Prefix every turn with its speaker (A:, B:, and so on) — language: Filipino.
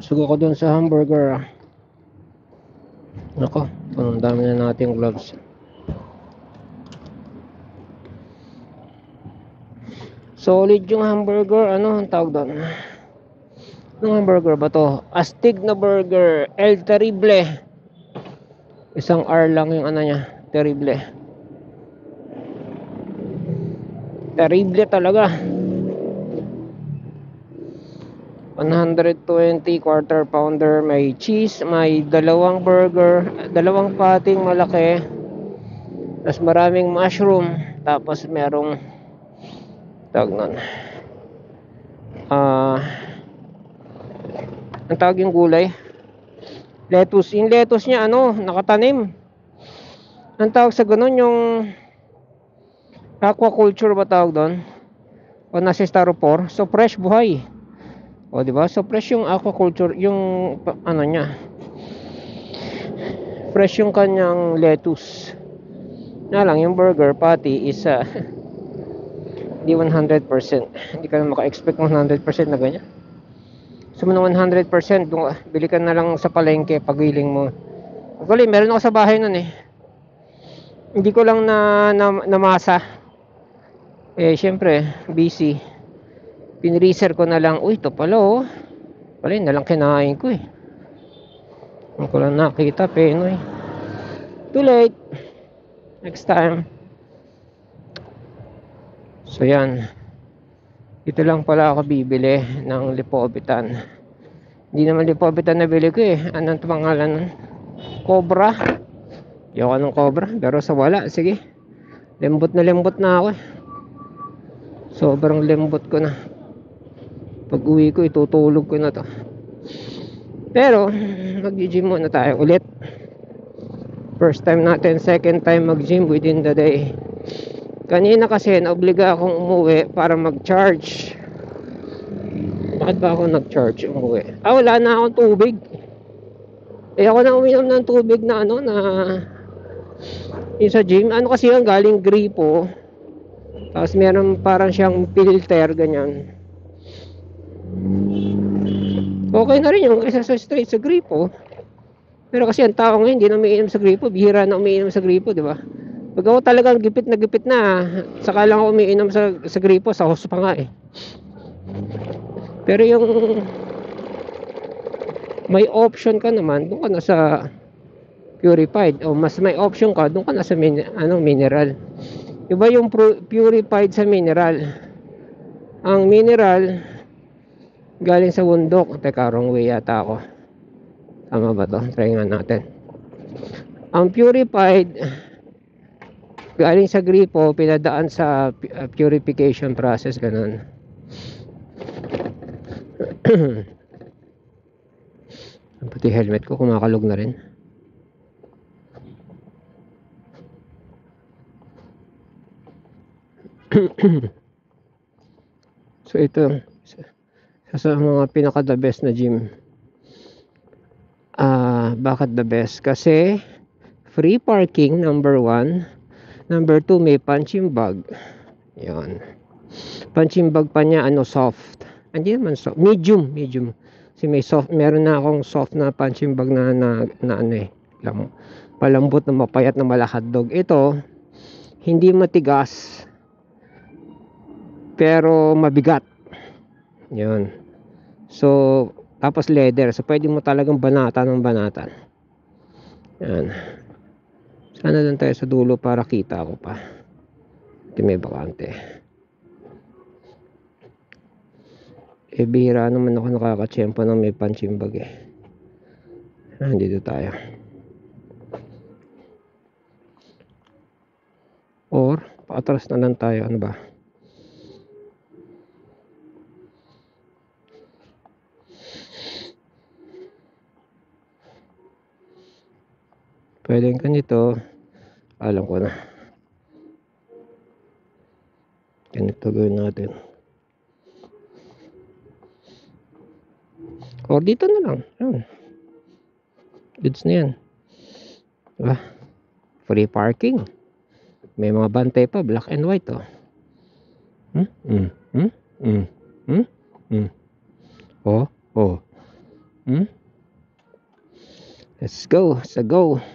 A: Busog ako dun sa hamburger. Nako, ang dami na nating gloves. Solid yung hamburger. Ano ang tawag doon? Anong hamburger ba to? Astig na burger. El Terrible. Isang R lang yung ano niya. Terrible. Terrible talaga. 120 quarter pounder. May cheese. May dalawang burger. Dalawang pating malaki. Tapos maraming mushroom. Tapos merong tawag nun. Ang tawag yung gulay? Lettuce. Yung lettuce niya nakatanim. Ang tawag sa ganun yung aquaculture ba tawag doon? O nasa styrofoam. So fresh, buhay. O di ba? So fresh yung aquaculture, yung niya. Fresh yung kanyang lettuce. Na lang yung burger patty is di 100%. Hindi ka na maka-expect ng 100% na ganyan. So ng 100%, bili ka na lang sa palengke pagiling mo. Actually, meron ako sa bahay nun eh. Hindi ko lang namasa. Syempre, busy. Pinreaser ko na lang. Uy, ito pala Pala yun na lang kinain ko eh. Hindi ko lang nakita, Penoy. Too late. Next time. So yan. Ito lang pala ako bibili ng lipobitan. Hindi naman lipobitan na bili ko eh. Anong pangalan nun? Cobra. Ayoko ng Cobra. Pero sa wala, sige. Lembot na ako eh. Sobrang lembot ko na. Pag uwi ko, itutulog ko na to. Pero, mag-gym muna tayo ulit. First time natin, second time mag-gym within the day. Kanina kasi, naobliga akong umuwi para mag-charge. Bakit ba ako nag-charge umuwi? Wala na akong tubig. Ako na uminom ng tubig na yung sa gym. Kasi yung galing gripo. Tapos meron parang siyang filter, ganyan. Okay na rin yung isa sa straight sa gripo. Pero kasi ang tao ngayon hindi na umiinom sa gripo. Bihira na umiinom sa gripo, di ba? Pag ako talagang gipit na, saka lang ako umiinom sa gripo, sa host pa nga eh. Pero yung may option ka naman, doon ka na sa purified. O mas may option ka, doon ka na sa mineral. Iba yung purified sa mineral. Ang mineral galing sa bundok. Teka, wrong way yata ako. Tama ba to? Try nga natin. Ang purified galing sa gripo, pinadaan sa purification process, ganun. Pati helmet ko kumakalog na rin. So ito sa mga pinaka the best na gym. Bakit the best? Kasi free parking, number 1. Number 2, may punching bag. Yan. Punching bag pa niya soft. Hindi naman soft, medium. Kasi may soft, meron na akong soft na punching bag na palambot na mapayat na malakadog. Ito hindi matigas pero mabigat. Yun. So, tapos leather. So, pwede mo talagang banatan. Yan. Sana lang tayo sa dulo para kita ko pa. Ito may bakante. Bihira naman ako nakakatsyempo ng may punching bag eh. Dito tayo. Or, paatras na lang tayo. Ano ba? Pwedeng ganito. Alam ko na. Ganito gawin natin. Or dito na lang. Yan. Goods na yan. Diba? Free parking. May mga bantay pa. Black and white Oh. Let's go. Sa go.